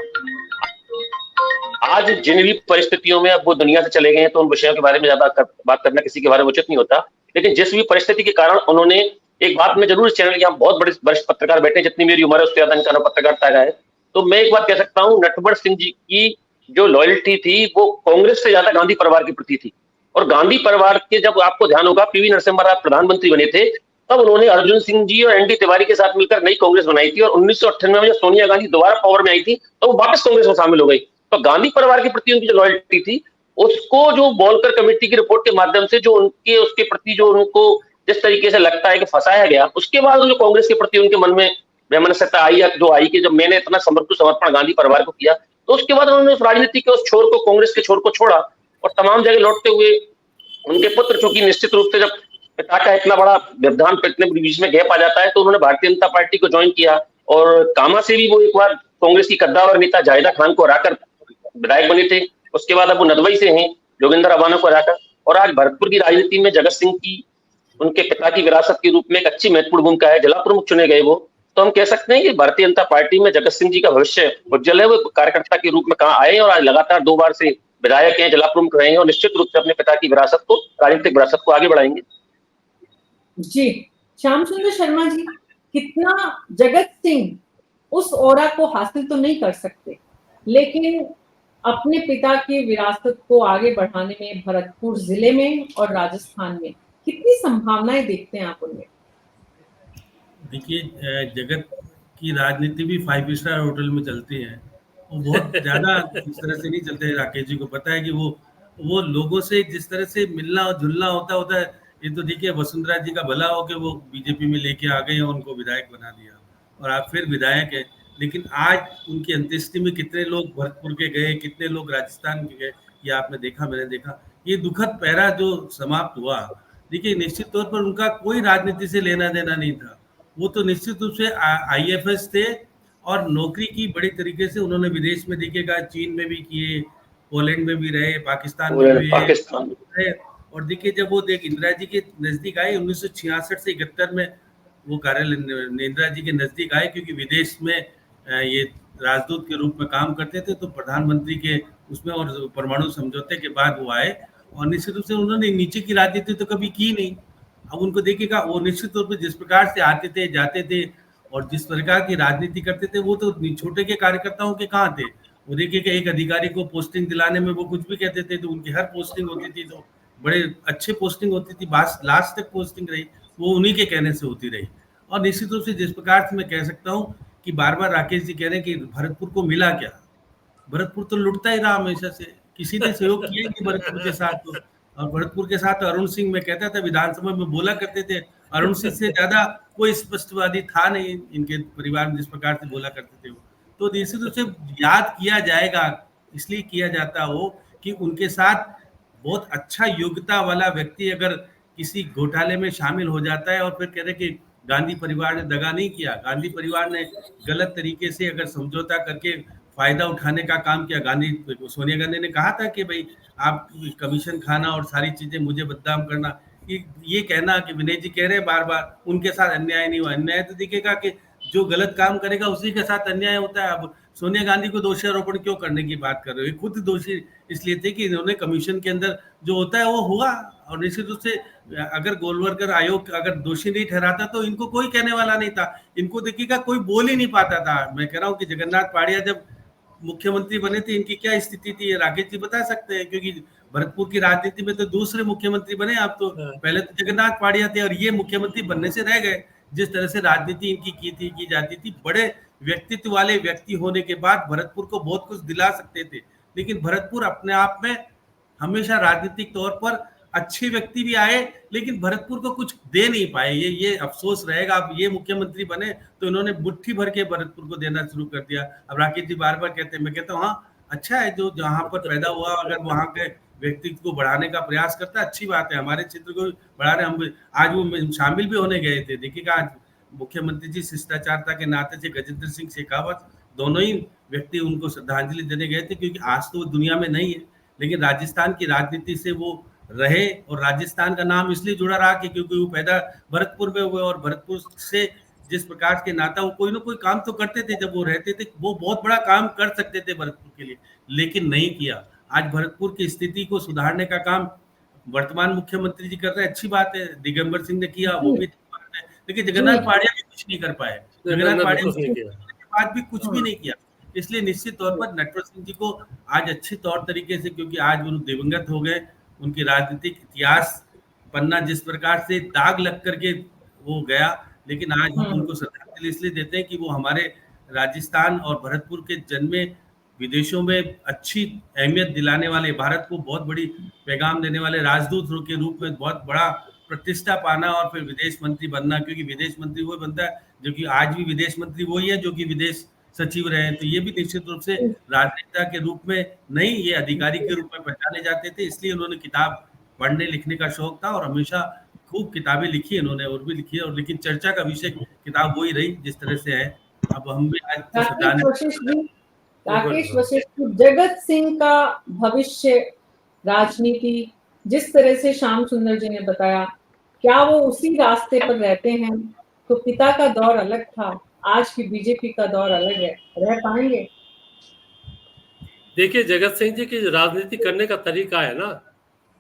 B: आज जिन भी परिस्थितियों में अब वो दुनिया से चले गए हैं तो उन विषयों के बारे में ज्यादा बात करना किसी के बारे में उचित नहीं होता, लेकिन जिस भी परिस्थिति के कारण उन्होंने, एक बात मैं जरूर इस चैनल के, यहाँ बहुत बड़े वरिष्ठ पत्रकार बैठे, जितनी मेरी उम्र है उससे ज्यादा इनका पत्रकारिता का है, तो मैं एक बात कह सकता हूँ, नटवर सिंह जी की जो लॉयल्टी थी वो कांग्रेस से ज्यादा गांधी परिवार के प्रति थी। और गांधी परिवार के, जब आपको ध्यान होगा, पीवी नरसिम्हा राव प्रधानमंत्री बने थे, तब उन्होंने अर्जुन सिंह जी और एनडी तिवारी के साथ मिलकर नई कांग्रेस बनाई थी, और 1998 में जब सोनिया गांधी दोबारा पावर में आई थी तो वो वापस कांग्रेस में शामिल हो गई। तो गांधी परिवार के प्रति उनकी जो लॉयल्टी थी, उसको जो बॉलकर कमेटी की रिपोर्ट के माध्यम से जो उनके, उसके प्रति जो उनको जिस तरीके से लगता है कि फंसाया गया, उसके बाद जो कांग्रेस के प्रति उनके मन में वैमनस्यता आई, जो आई कि जब मैंने इतना समर्पण गांधी परिवार को किया, तो उसके बाद उन्होंने उस राजनीति के उस छोर को, कांग्रेस के छोर को छोड़ा, और तमाम जगह लौटते हुए उनके पुत्र, चूंकि निश्चित रूप से जब पिता का इतना बड़ा व्यवधान, इतने बीच में गैप आ जाता है, तो उन्होंने भारतीय जनता पार्टी को ज्वाइन किया, और कामा से भी वो एक बार कांग्रेस की कद्दावर नेता जाहिदा खान को हराकर विधायक बने थे। उसके बाद अब वो नदवई से हैं, जोगिंदर अबाना को हराकर, और आज भरतपुर की राजनीति में जगत सिंह की, उनके पिता की विरासत के रूप में एक अच्छी महत्वपूर्ण भूमिका है, जिला प्रमुख चुने गए वो। तो हम कह सकते हैं कि भारतीय जनता पार्टी में जगत सिंह जी का भविष्य उज्जवल है। वो कार्यकर्ता के रूप में कहाँ आए और आज लगातार 2 बार से विधायक हैं, जिला प्रमुख रहे हैं और निश्चित रूप से अपने पिता की विरासत को, राजनीतिक विरासत को आगे बढ़ाएंगे।
A: जी, श्याम सुंदर शर्मा जी, कितना जगत सिंह उस ओरा को हासिल तो नहीं कर सकते, लेकिन अपने पिता की विरासत को आगे बढ़ाने में भरतपुर जिले में और राजस्थान में कितनी संभावनाएं देखते हैं आप उनमें?
F: देखिए, जगत की राजनीति भी 5 स्टार होटल में चलती है, वो बहुत ज्यादा इस तरह से नहीं चलते हैं। राकेश जी को पता है कि वो लोगों से जिस तरह से मिलना और जुलना होता है। ये तो देखिए, वसुंधरा जी का भला हो कि वो बीजेपी में लेके आ गए और उनको विधायक बना दिया और आप फिर विधायक है। लेकिन आज उनकी अंत्येष्टि में कितने लोग भरतपुर के गए, कितने लोग राजस्थान के गए, ये आपने देखा, मैंने देखा। ये दुखद पैरा जो समाप्त हुआ, देखिए निश्चित तौर पर उनका कोई राजनीति से लेना देना नहीं था। वो तो निश्चित रूप से IAFS थे और नौकरी की बड़ी तरीके से उन्होंने विदेश में देखिएगा, चीन में भी किए, पोलैंड में भी रहे, पाकिस्तान में भी रहे। और देखिए, जब वो इंदिरा जी के नजदीक आए 1966 से 71 में वो कार्यालय इंदिरा जी के नजदीक आए, क्योंकि विदेश में ये राजदूत के रूप में काम करते थे, तो प्रधानमंत्री के उसमें और परमाणु समझौते के बाद वो आए। और निश्चित रूप से उन्होंने नीचे की राजनीति तो कभी की नहीं। अब उनको देखिएगा, वो निश्चित तौर पर जिस प्रकार से आते थे, जाते थे और जिस प्रकार की राजनीति करते थे, वो तो छोटे के कार्यकर्ताओं के कहाँ थे। वो देखिए कि एक अधिकारी को पोस्टिंग दिलाने में वो कुछ भी कहते थे, तो उनकी हर पोस्टिंग होती थी तो बड़े अच्छे पोस्टिंग होती थी, लास्ट तक पोस्टिंग रही वो उन्हीं के कहने से होती रही। और निश्चित रूप से जिस प्रकार से मैं कह सकता हूँ कि बार बार राकेश जी कह रहे हैं कि भरतपुर को मिला क्या, भरतपुर तो लुटता ही रहा हमेशा से, किसी ने सहयोग किया ही नहीं भरतपुर के साथ। तो और भरतपुर के साथ अरुण सिंह, मैं कहता था विधानसभा में बोला करते थे, अरुण सिंह से ज्यादा कोई स्पष्टवादी था नहीं इनके परिवार में, जिस प्रकार से बोला करते थे वो। तो निश्चित रूप से याद किया जाएगा, इसलिए किया जाता हो कि उनके साथ बहुत अच्छा योग्यता वाला व्यक्ति अगर किसी घोटाले में शामिल हो जाता है और फिर कह रहे कि गांधी परिवार ने दगा नहीं किया, गांधी परिवार ने गलत तरीके से अगर समझौता करके फायदा उठाने का काम किया। सोनिया गांधी ने कहा था कि भाई आप कमीशन खाना और सारी चीजें मुझे बदनाम करना, ये कहना कि विनय जी कह रहे हैं बार बार उनके साथ अन्याय नहीं हुआ। अन्याय तो दिखेगा कि जो गलत काम करेगा उसी के साथ अन्याय होता है। अब सोनिया गांधी को दोषारोपण क्यों करने की बात कर रहे हो, खुद दोषी इसलिए थे कि इन्होंने कमीशन के अंदर जो होता है वो हुआ। और निश्चित रूप से अगर गोलवलकर आयोग अगर दोषी नहीं ठहराता तो इनको कोई कहने वाला नहीं था, इनको देखिएगा कोई बोल ही नहीं पाता था। मैं कह रहा हूँ कि जगन्नाथ पाड़िया जब मुख्यमंत्री बने थे, इनकी क्या स्थिति थी, राकेश जी बता सकते हैं, क्योंकि भरतपुर की राजनीति में तो दूसरे मुख्यमंत्री बने आप, तो पहले तो जगन्नाथ पाड़िया थे और ये मुख्यमंत्री बनने से रह गए। जिस तरह से राजनीति इनकी की जाती थी, बड़े व्यक्तित्व वाले व्यक्ति होने के बाद भरतपुर को बहुत कुछ दिला सकते थे, लेकिन भरतपुर अपने आप में हमेशा राजनीतिक तौर पर अच्छे व्यक्ति भी आए लेकिन भरतपुर को कुछ दे नहीं पाए। ये अफसोस रहेगा। अब ये मुख्यमंत्री बने तो इन्होंने मुट्ठी भर के भरतपुर को देना शुरू कर दिया। अब राकेश जी बार बार कहते हैं, मैं कहता हूँ हाँ अच्छा है, जो जहाँ पर पैदा हुआ अगर वहाँ के व्यक्तित्व को बढ़ाने का प्रयास करता है, अच्छी बात है। हमारे क्षेत्र को बढ़ाने हम आज वो शामिल भी होने गए थे। देखिएगा आज मुख्यमंत्री जी शिष्टाचारता के नाते से गजेंद्र सिंह शेखावत दोनों ही व्यक्ति उनको श्रद्धांजलि देने गए थे, क्योंकि आज तो वो दुनिया में नहीं है, लेकिन राजस्थान की राजनीति से वो रहे और राजस्थान का नाम इसलिए जुड़ा रहा कि क्योंकि वो पैदा भरतपुर में हुए और भरतपुर से जिस प्रकार के नाता वो कोई ना कोई काम तो करते थे। जब वो रहते थे वो बहुत बड़ा काम कर सकते थे भरतपुर के लिए, लेकिन नहीं किया। आज भरतपुर की स्थिति को सुधारने का काम वर्तमान मुख्यमंत्री जी कर रहे हैं, अच्छी बात है। दिगंबर सिंह ने किया, वो भी अच्छी बात है, लेकिन जगन्नाथ पाड़िया भी कुछ नहीं कर पाए। जगन्नाथ पाड़िया के बाद भी कुछ भी नहीं किया। इसलिए निश्चित तौर पर नटवर सिंह जी को आज अच्छे तौर तरीके से, क्योंकि आज वो दिवंगत हो गए, उनकी राजनीतिक इतिहास पन्ना जिस प्रकार से दाग लग करके वो गया, लेकिन आज हम उनको श्रद्धांजलि इसलिए देते हैं कि वो हमारे राजस्थान और भरतपुर के जन्मे विदेशों में अच्छी अहमियत दिलाने वाले, भारत को बहुत बड़ी पैगाम देने वाले राजदूत के रूप में बहुत बड़ा प्रतिष्ठा पाना और फिर विदेश मंत्री बनना, क्योंकि विदेश मंत्री वही बनता है जो कि आज भी विदेश मंत्री वही है जो कि विदेश सचिव रहे हैं। तो ये भी निश्चित रूप से राजनेता के रूप में नहीं, ये अधिकारी के रूप में पहचाने जाते थे। इसलिए उन्होंने किताब पढ़ने लिखने का शौक था और हमेशा खूब किताबें लिखी इन्होंने और भी लिखी है। और लेकिन चर्चा का विषय किताब वही रही जिस तरह से है। अब हम भी आज
A: राकेश वशिष्ठ, जगत सिंह का भविष्य राजनीति जिस तरह से श्याम सुंदर जी ने बताया, क्या वो उसी रास्ते पर रहते हैं? तो पिता का दौर अलग था, आज की बीजेपी का दौर अलग है, रह पाएंगे?
C: देखिए, जगत सिंह जी की राजनीति करने का तरीका है ना,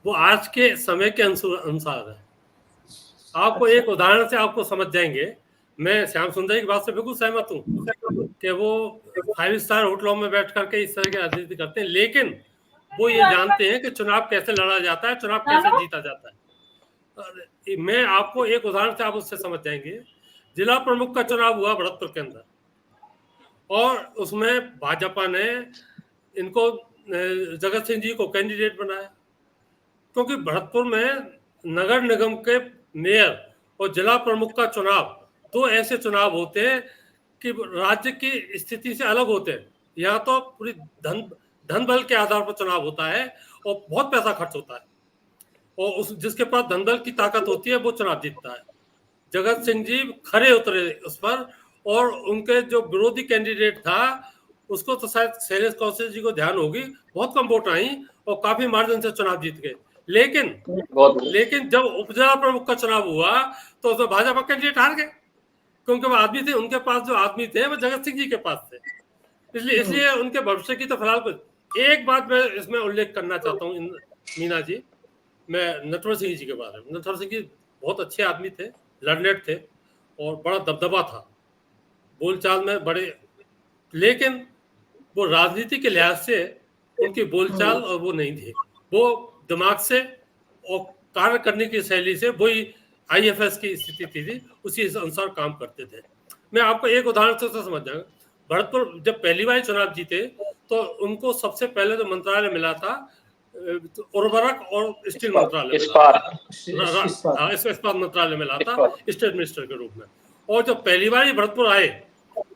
C: वो आज के समय के अनुसार है। आपको
A: अच्छा।
C: एक उदाहरण से आपको समझ जाएंगे। मैं श्याम सुंदर की बात से बिल्कुल सहमत हूँ कि वो 5 स्टार होटलों में बैठ करके इस तरह की राजनीति करते हैं, लेकिन वो ये जानते हैं कि चुनाव कैसे लड़ा जाता है, चुनाव कैसे जीता जाता है। मैं आपको एक उदाहरण से आप उससे समझ जाएंगे। जिला प्रमुख का चुनाव हुआ भरतपुर के अंदर, और उसमें भाजपा ने इनको जगत सिंह जी को कैंडिडेट बनाया, क्योंकि भरतपुर में नगर निगम के मेयर और जिला प्रमुख का चुनाव दो ऐसे चुनाव होते हैं कि राज्य की स्थिति से अलग होते हैं। यहाँ तो पूरी धन बल के आधार पर चुनाव होता है और बहुत पैसा खर्च होता है, और उस जिसके पास धन बल की ताकत होती है वो चुनाव जीतता है। जगत सिंह जी खरे उतरे उस पर, और उनके जो विरोधी कैंडिडेट था उसको तो शायद शैलेश कौशल जी को ध्यान होगी, बहुत कम वोट आई और काफी मार्जिन से चुनाव जीत गए। लेकिन जब उपजिला प्रमुख का चुनाव हुआ तो उसमें भाजपा कैंडिडेट हार गए, क्योंकि वो आदमी थे, उनके पास जो आदमी थे वो जगत सिंह जी के पास थे। इसलिए उनके भविष्य की तो फिलहाल कुछ। एक बात मैं इसमें उल्लेख करना चाहता हूँ मीना जी, मैं नटवर सिंह जी के बारे में। नटवर सिंह जी बहुत अच्छे आदमी थे, लर्नेड थे और बड़ा दबदबा था बोलचाल में, बड़े, लेकिन वो राजनीति के लिहाज से उनकी बोलचाल और वो नहीं थे। वो दिमाग से और कार्य करने की शैली से वही आईएफएस की स्थिति थी, उसी अनुसार काम करते थे। मैं आपको एक उदाहरण से समझ जाऊंगा। भरतपुर जब पहली बार चुनाव जीते तो उनको सबसे पहले जो मंत्रालय मिला था उर्वरक और स्टील मंत्रालय, इस्पात मंत्रालय मिला था स्टेट मिनिस्टर के रूप में। और जब पहली बार भरतपुर आए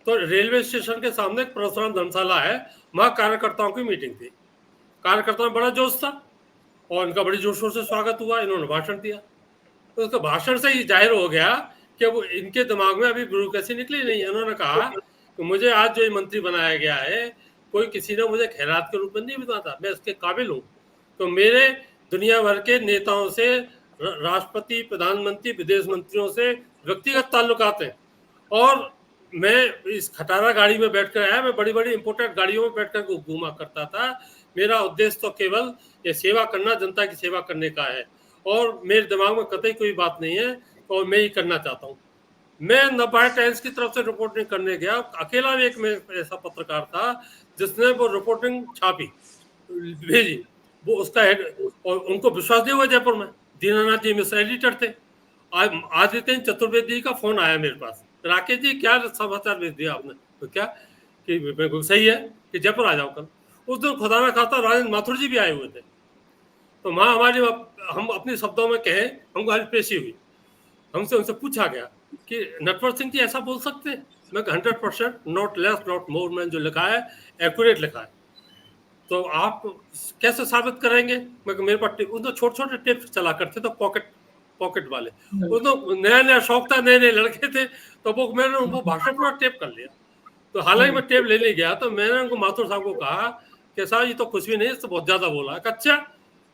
C: तो रेलवे स्टेशन के सामने परशुराम धर्मशाला है, वहां कार्यकर्ताओं की मीटिंग थी। कार्यकर्ताओं में बड़ा जोश था और इनका बड़ी जोर शोर से स्वागत हुआ, इन्होंने भाषण दिया। तो उसके भाषण से ही जाहिर हो गया कि वो इनके दिमाग में अभी ब्यूरोक्रेसी निकली नहीं। इन्होंने कहा कि मुझे आज जो मंत्री बनाया गया है, कोई किसी ने मुझे खैरात के रूप में नहीं बताया था, मैं इसके काबिल हूँ। तो मेरे दुनिया भर के नेताओं से, राष्ट्रपति, प्रधानमंत्री, विदेश मंत्रियों से व्यक्तिगत ताल्लुकात हैं, और मैं इस खटारा गाड़ी में बैठकर आया, मैं बड़ी बड़ी इंपोर्टेड गाड़ियों में बैठकर घूमा करता था। मेरा उद्देश्य तो केवल ये सेवा करना, जनता की सेवा करने का है, और मेरे दिमाग में कतई कोई बात नहीं है और मैं ये करना चाहता हूँ। मैं नवभारत टाइम्स की तरफ से रिपोर्टिंग करने गया, अकेला एक में ऐसा पत्रकार था जिसने वो रिपोर्टिंग छापी, भेजी, वो उसका हेड, और उनको विश्वास नहीं हुआ। जयपुर में दीनानाथ जी मिश्रा एडिटर थे। आदित्य चतुर्वेदी का फोन आया मेरे पास, राकेश जी क्या समाचार भेज दिया आपने? तो क्या कि बिल्कुल सही है कि जयपुर आ जाओ कल। उस दिन खुदा ना खाता राजेंद्र माथुर जी भी आए हुए थे। तो वहाँ हमारी, हम अपने शब्दों में कहें, हमको हमारी पेशी हुई। हमसे उनसे पूछा गया कि नटवर सिंह जी ऐसा बोल सकते हैं? मैं 100% नॉट लेस नॉट मोर, मैंने जो लिखा है एक्यूरेट लिखा है। तो आप कैसे साबित करेंगे? मैं मेरे पास उन छोटे छोटे टेप चला करते तो पॉकेट वाले, उसमें नया नया शौक था, नए नए लड़के थे, तो वो मैंने उनको भाषण पूरा टेप कर लिया। तो हालांकि मैं टेप लेने गया तो मैंने उनको माथुर साहब को कहा कि साहब ये तो कुछ भी नहीं, इससे बहुत ज्यादा बोला। अच्छा,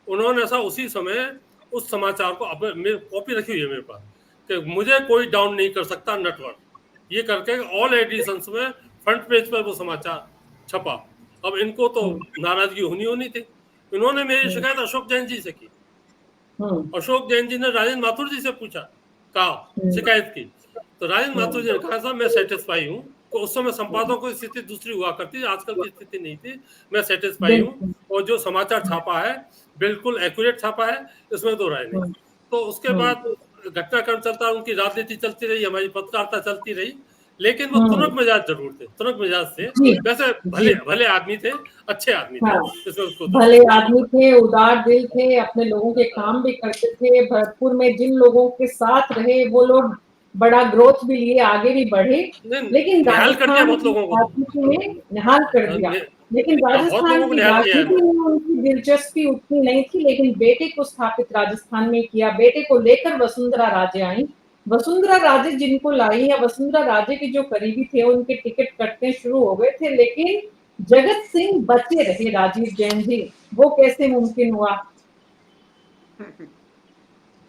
C: उन्होंने ऐसा उसी समय उस समाचार को, अब मेरी कॉपी रखी हुई है मेरे पास, कि मुझे कोई डाउन नहीं कर सकता नेटवर्क, ये करके ऑल एडिशंस में फ्रंट पेज पर वो समाचार छपा। अब इनको तो नाराजगी होनी थी। इन्होंने मेरी शिकायत अशोक जैन जी से की। अशोक जैन जी ने राजेंद्र माथुर जी से पूछा, कहा शिकायत की, तो राजेंद्र माथुर जी ने कहा साहब मैं सेटिस्फाई हूँ। तो उस समय संपादकों की स्थिति दूसरी हुआ करती, आजकल की स्थिति नहीं थी, मैं सेटिस्फाई हूँ, और जो समाचार छापा है बिल्कुल एक्यूरेट छापा है, इसमें तो राय नहीं। तो उसके बाद घटनाक्रम चलता, उनकी राजनीति चलती रही, हमारी पत्रकारिता चलती रही, लेकिन वो तुरंत मिजाज जरूर थे, तुरंत मिजाज थे। वैसे भले आदमी थे, अच्छे आदमी थे,
A: भले आदमी थे, उदार दिल थे, अपने लोगों के काम भी करते थे। भरतपुर में जिन लोगों के साथ रहे वो लोग बड़ा ग्रोथ भी लिए, आगे भी बढ़े, लेकिन राजस्थान राजनीति में निहाल कर दिया। लेकिन राजस्थान की राजनीति में उनकी दिलचस्पी उतनी नहीं थी, लेकिन बेटे को स्थापित राजस्थान में किया। बेटे को लेकर वसुंधरा राजे आई। वसुंधरा राजे जिनको लाई, या वसुंधरा राजे के जो करीबी थे, उनके टिकट कटने शुरू हो गए थे, लेकिन जगत सिंह बचे रहे। राजीव जैन जी, वो कैसे मुमकिन हुआ?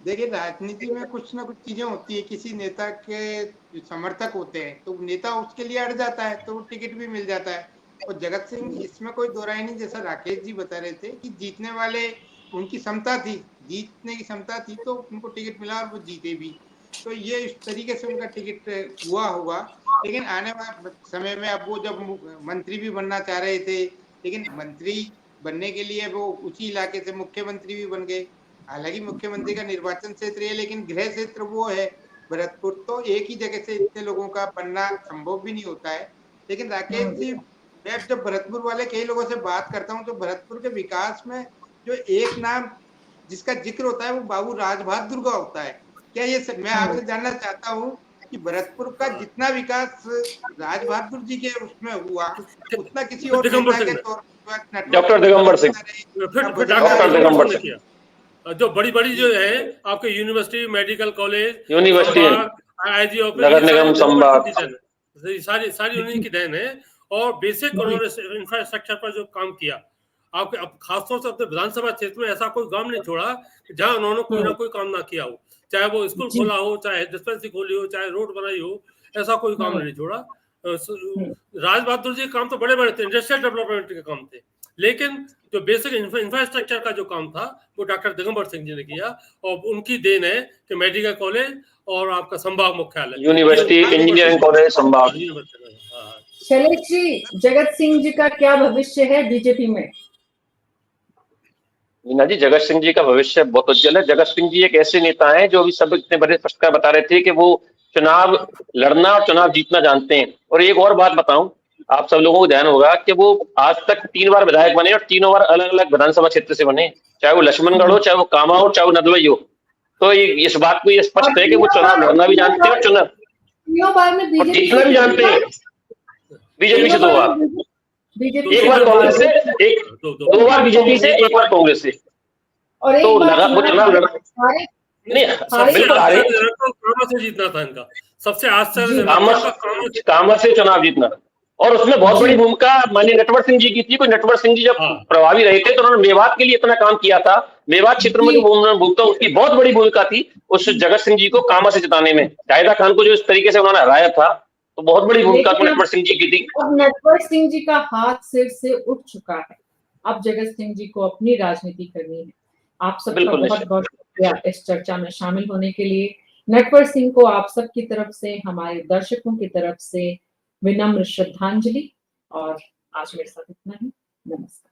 G: देखिए, राजनीति में कुछ ना कुछ चीजें होती है। किसी नेता के समर्थक होते हैं तो नेता उसके लिए अड़ जाता है, तो टिकट भी मिल जाता है। और जगत सिंह, इसमें कोई दो राय नहीं, जैसा राकेश जी बता रहे थे कि जीतने वाले उनकी क्षमता थी, जीतने की क्षमता थी तो उनको टिकट मिला और वो जीते भी, तो ये इस तरीके से उनका टिकट हुआ होगा। लेकिन आने वाले समय में अब वो जब मंत्री भी बनना चाह रहे थे, लेकिन मंत्री बनने के लिए वो उसी इलाके से मुख्यमंत्री भी बन गए। हालांकि मुख्यमंत्री का निर्वाचन क्षेत्र है, लेकिन गृह क्षेत्र वो है भरतपुर, तो एक ही जगह से इतने लोगों का बनना संभव भी नहीं होता है। लेकिन राकेश जी, मैं जब भरतपुर वाले कई लोगों से बात करता हूँ तो भरतपुर के विकास में जो एक नाम जिसका जिक्र होता है वो बाबू राजबहादुर का होता है। क्या ये मैं आपसे जानना चाहता हूँ कि भरतपुर का जितना विकास राजबहादुर जी के उसमें हुआ उतना किसी और नेता के तौर पर
B: डॉक्टर दिगंबर सिंह,
C: फिर डॉक्टर दिगंबर सिंह किया। जो बड़ी बड़ी जो है आपके university, medical college,
B: university,
C: IG office,
B: नगर निगम, संभाग,
C: सारी उन्हीं की देन है। और बेसिक उन्होंने इंफ्रास्ट्रक्चर पर जो काम किया, आपके अब खासतौर से अपने विधानसभा क्षेत्र में ऐसा कोई गांव नहीं छोड़ा जहां उन्होंने कोई ना कोई काम ना किया हो, चाहे वो स्कूल खोला हो, चाहे डिस्पेंसरी खोली हो, चाहे रोड बनाई हो, ऐसा कोई काम नहीं छोड़ा। राजबहादुर जी काम तो बड़े बड़े थे, इंडस्ट्रियल डेवलपमेंट के काम थे, लेकिन जो बेसिक इंफ्रास्ट्रक्चर का जो काम था वो डॉक्टर दिगंबर सिंह जी ने किया। और उनकी देन है कि मेडिकल कॉलेज और आपका संभाग मुख्यालय,
B: यूनिवर्सिटी, इंजीनियरिंग कॉलेज, संभाग।
A: शैलेश जी, जगत सिंह जी का क्या भविष्य है बीजेपी में?
B: मीना जी, जगत सिंह जी का भविष्य बहुत उज्जवल है। जगत सिंह जी एक ऐसे नेता हैं जो अभी सब इतने बड़े स्पष्टकर बता रहे थे कि वो चुनाव लड़ना और चुनाव जीतना जानते हैं। और एक और बात बताऊं, आप सब लोगों को ध्यान होगा कि वो आज तक 3 बार विधायक बने और तीनों बार अलग अलग विधानसभा क्षेत्र से बने, चाहे वो लक्ष्मणगढ़ हो, चाहे वो कामा हो, चाहे वो नदवई हो। तो इस बात को ये स्पष्ट है कि वो चुनाव लड़ना भी जानते हैं और चुनाव जीतना भी जानते हैं। बीजेपी से 2 बार, एक बार कांग्रेस से, 2 बार बीजेपी से, 1 बार कांग्रेस से।
A: और
B: तो लगा वो चुनाव लड़ा नहीं, बिल्कुल हारे,
C: कामा से जीतना था इनका सबसे आश्चर्य,
B: कामा से चुनाव जीतना। और उसमें बहुत बड़ी भूमिका माननीय नटवर सिंह जी की थी। कोई नटवर सिंह जी जब प्रभावी रहे थे तो उन्होंने मेवात के लिए इतना काम किया था, मेवात क्षेत्र में जो भूमिका, उसकी बहुत बड़ी भूमिका थी उस जगत सिंह जी को कामा से जिताने में। जाहिदा खान को जो इस तरीके से उन्होंने हराया था, तो बहुत बड़ी भूमिका नटवर सिंह जी की थी।
A: अब नटवर सिंह जी का हाथ सिर से उठ चुका है, अब जगत सिंह जी को अपनी राजनीति करनी है। आप सबका बहुत बहुत शुक्रिया इस चर्चा में शामिल होने के लिए। नटवर सिंह को आप सबकी तरफ से, हमारे दर्शकों की तरफ से विनम्र श्रद्धांजलि। और आज मेरे साथ इतना ही। नमस्कार।